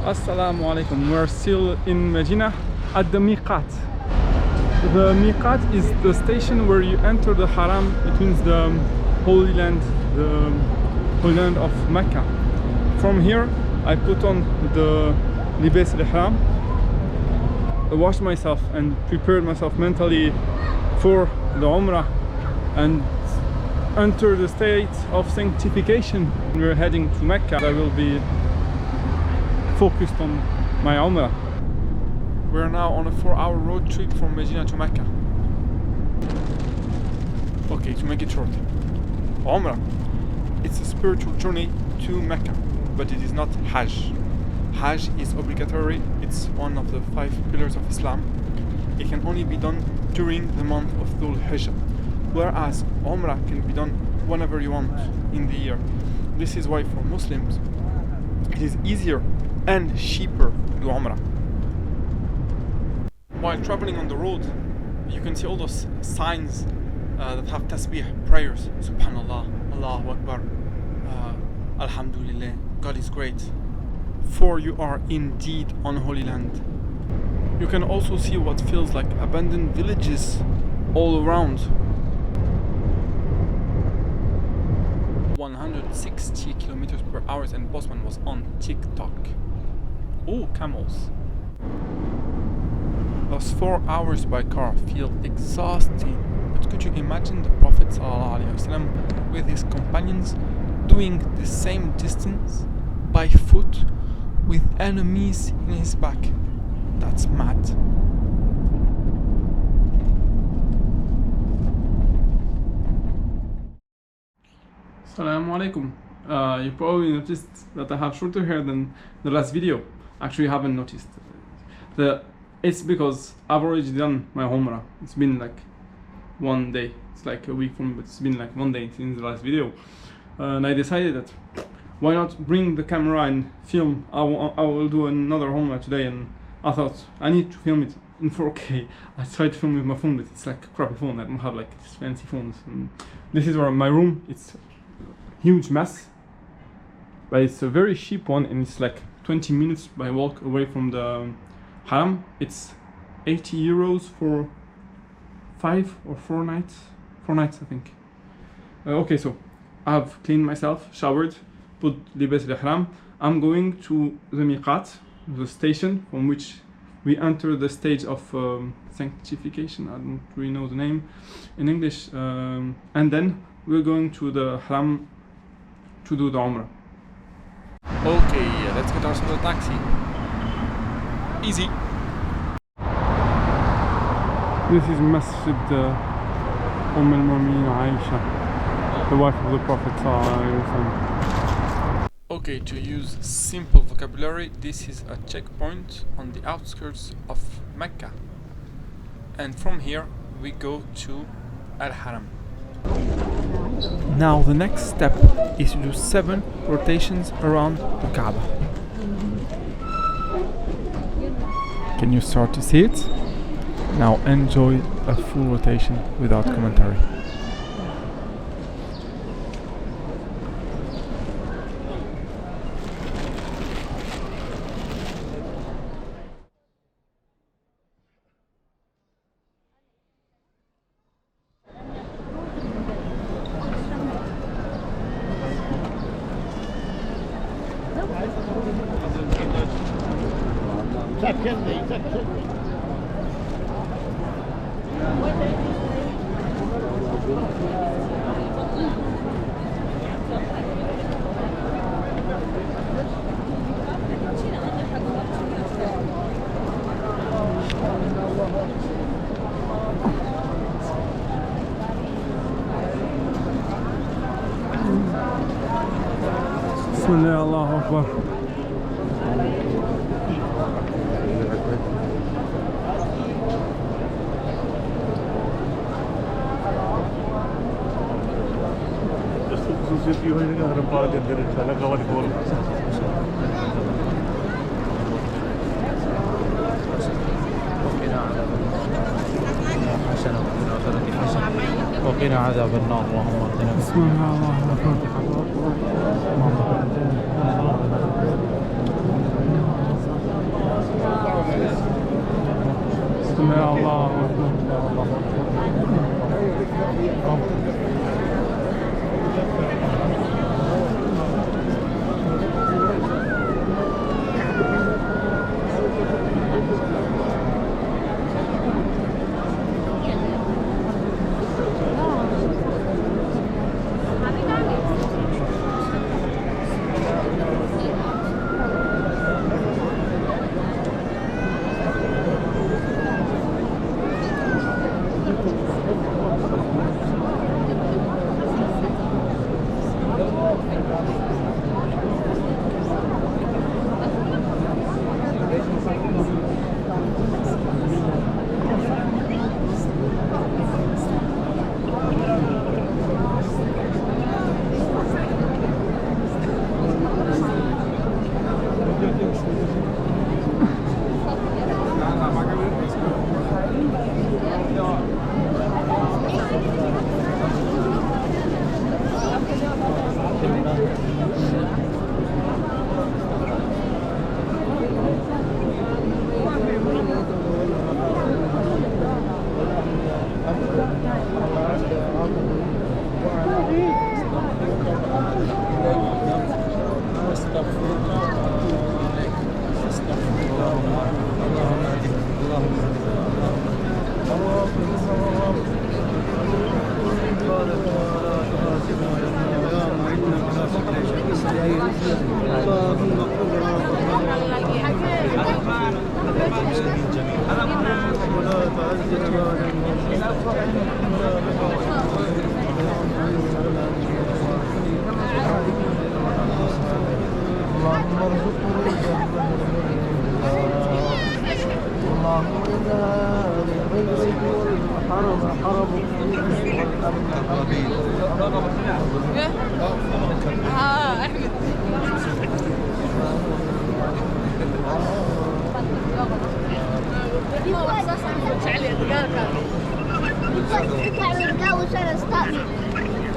Assalamu alaikum. We're still in Medina at the Miqat. The Miqat is the station where you enter the Haram. It means the Holy Land, the Holy Land of Mecca. From here, I put on the Libas al-Ihram, washed myself and prepared myself mentally for the Umrah and enter the state of sanctification. We're heading to Mecca. I will be focused on my Umrah. We're now on a 4-hour road trip from Medina to Mecca. Okay, to make it short, Umrah, it's a spiritual journey to Mecca, but it is not Hajj. Hajj is obligatory. It's one of the 5 pillars of Islam. It can only be done during the month of Dhul Hijjah, whereas Umrah can be done whenever you want in the year. This is why for Muslims it is easier and cheaper to do Umrah. While traveling on the road, you can see all those signs that have tasbih, prayers, Subhanallah, Allahu Akbar, Alhamdulillah, God is great. For you are indeed on Holy Land. You can also see what feels like abandoned villages all around. 160 kilometers per hour, and Bosman was on TikTok. Oh, camels. Those 4 hours by car feel exhausting, but could you imagine the Prophet ﷺ with his companions doing the same distance by foot with enemies in his back? That's mad. Assalamu alaikum. You probably noticed that I have shorter hair than the last video. Actually, you haven't noticed. It's because I've already done my Umrah. It's been like one day. It's like a week from, but it's been like one day since the last video. And I decided that why not bring the camera and film. I will do another Umrah today, and I thought I need to film it in 4K. I tried to film with my phone, but it's like a crappy phone. I don't have like these fancy phones. And this is where my room. It's huge mess, but it's a very cheap one, and it's like 20 minutes by walk away from the Haram. It's 80 euros for 5 or 4 nights. 4 nights, I think. Okay, so I've cleaned myself, showered, put Libas al-Ihram. I'm going to the Miqat, the station from which we enter the stage of sanctification. I don't really know the name in English. And then we're going to the Haram to do the Umrah. Okay, let's get ourselves a taxi. Easy. This is Masjid al-Mu'minin Aisha, the wife of the Prophet ﷺ. Okay, to use simple vocabulary, this is a checkpoint on the outskirts of Mecca. And from here we go to Al-Haram. Now the next step is to do 7 rotations around the Kaaba. Can you start to see it? Now enjoy a full rotation without commentary. Bismillah, Allahu Akbar. وقنا عذاب النار اللهم اهدنا بسم الله الرحمن الرحيم.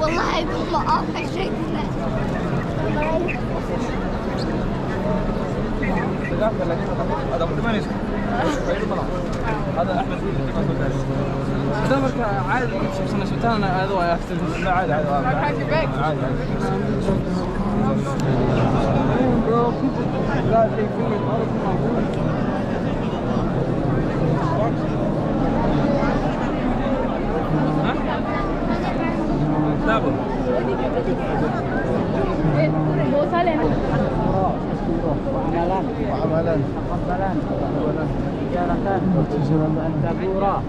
والله يكون مقاطع شكله هذا احمد دامك عادي شفنا سلطان هذا عادي عادي عادي وعملا تجارة أن تبورا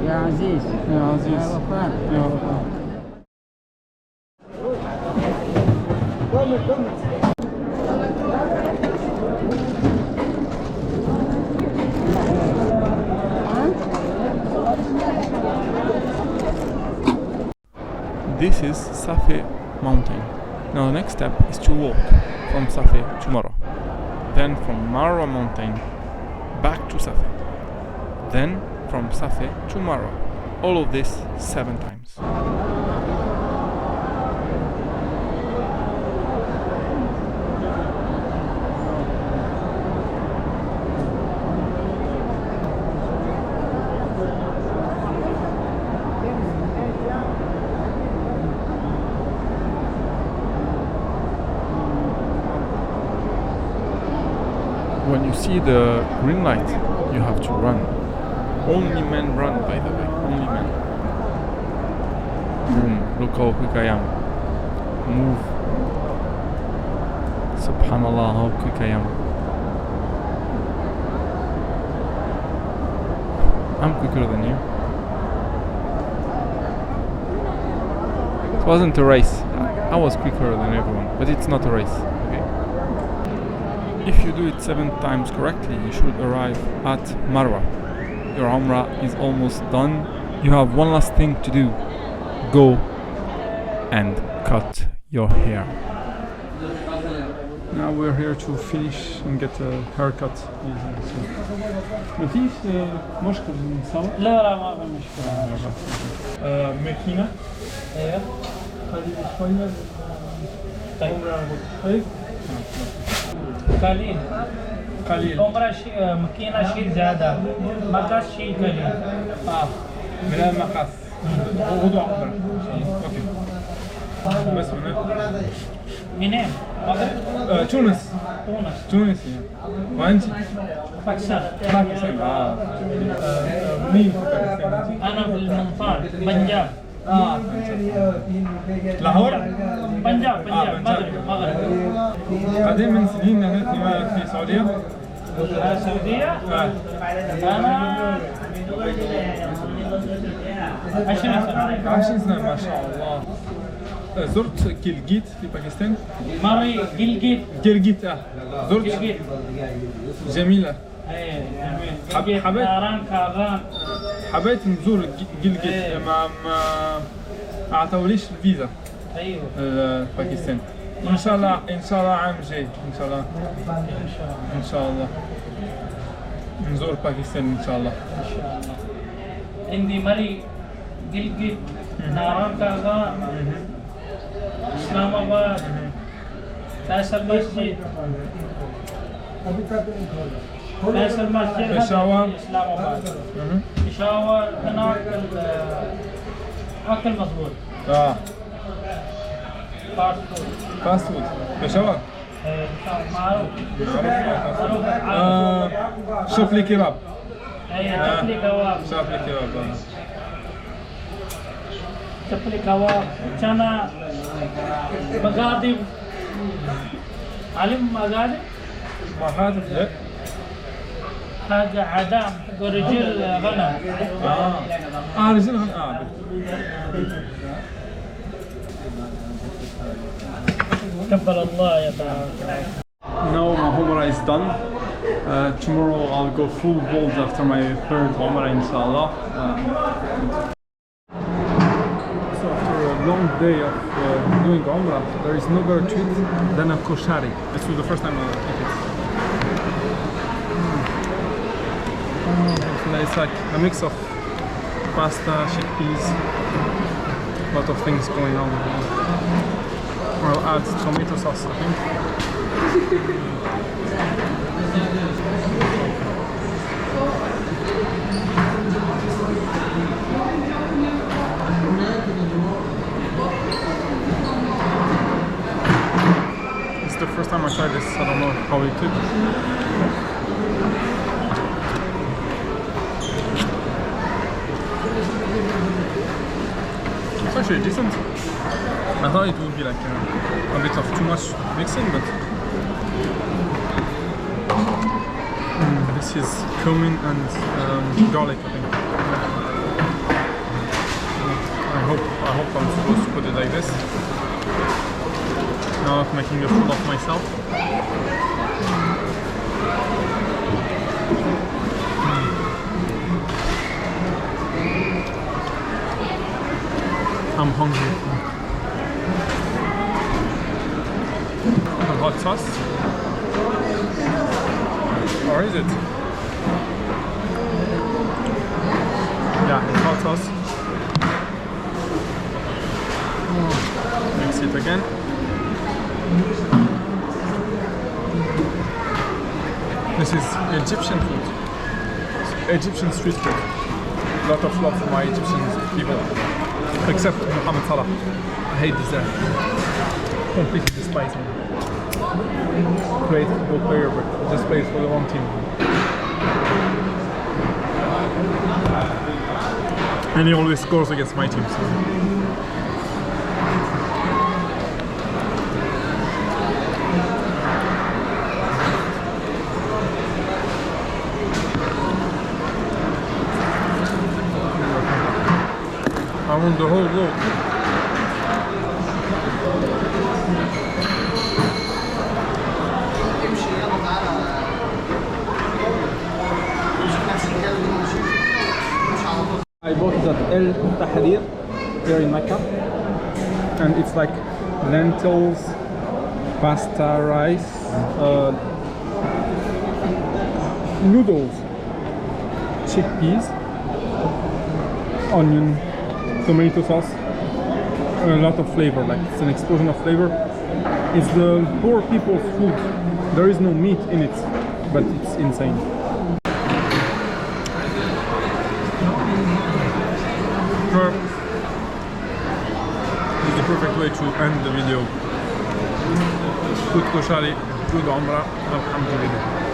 يا عزيز يا عزيز يا وفاء يا وفاء. This is Safi mountain. Now the next step is to walk from Safi to Marwa. Then from Marwa mountain back to Safi. Then from Safi to Marwa. All of this 7 times. When you see the green light, you have to run. Only men run, by the way. Only men. Boom. Look how quick I am. Move. Subhanallah, how quick I am. I'm quicker than you. It wasn't a race. I was quicker than everyone, but it's not a race. Okay. If you do it 7 times correctly, you should arrive at Marwa. Your Umrah is almost done. You have one last thing to do. Go and cut your hair. Now we're here to finish and get a haircut. ما فيش مشكلة نصور؟ لا لا ما في مشكلة. ماكينة. ايوه. قليل شوية. طيب. طيب. قليل. قليل. عمرة شيء ماكينة شيء زيادة. مقاس شيء قليل. من المقاس. وضع عمرة. اوكي. بس هنا. منين؟ مغرب؟ تونس. تونس. وأنت؟ باكستان. باكستان. منين في باكستان؟ أنا في المنفار بنجاب. لاهور؟ بنجاب مغرب. قديم من سنين هنا في السعودية؟ السعودية؟ أنا 20 سنة. 20 سنة ما شاء الله. زرت جلجيت في باكستان؟ ماري جلجيت زرت جلجيت. جميلة. جميل. حبيت نزور جلجيت ما اعطوليش الفيزا. ايوه. باكستان. ان شاء الله عام جاي ان شاء الله. ان شاء الله نزور باكستان ان شاء الله. ان شاء الله. عندي ماري جلجيت ناران كاغان اسلام آباد فيصل مسجد فيصل مسجد بشاور. اسلام اباد بشاور هناك اكل مضبوط اه فاست فود فاست فود بشاور. معروف شوف لي كباب. اي تفلي كباب شوف لي كباب. تفلي كباب كان مقادم علم مقادم ما هذا لا. هذا عدام ورجل غنم رجل قبل الله يا تعالى. Now my Umrah is done. Tomorrow I'll go full bold after my third Umrah, inshallah. So after a long day of doing Umrah, there is no better treat than a Koshari. This was the first time I ate it. It's like a mix of pasta, chickpeas, a lot of things going on. I'll add tomato sauce, I think. It's the first time I tried this, I don't know how it could. It's actually decent. I thought it would be like a bit of too much mixing, but this is cumin and garlic, I think. I hope I'm supposed to put it like this. Now I'm making a fool of myself. I'm hungry. A hot sauce? Or is it? Yeah, it's hot sauce. Mix it again. This is Egyptian food. Egyptian street food. A lot of love for my Egyptian people. Except Mohammed Salah. I hate this guy. Completely despise him. Great football player, but just plays for the wrong team. And he always scores against my team. So. I want the whole loaf. I bought that El Tahrir here in Mecca, and it's like lentils, pasta, rice, noodles, chickpeas, onion, tomato sauce, and a lot of flavor. Like it's an explosion of flavor. It's the poor people's food. There is no meat in it, but it's insane. This is the perfect way to end the video. Good Koshari, good Umrah, alhamdulillah.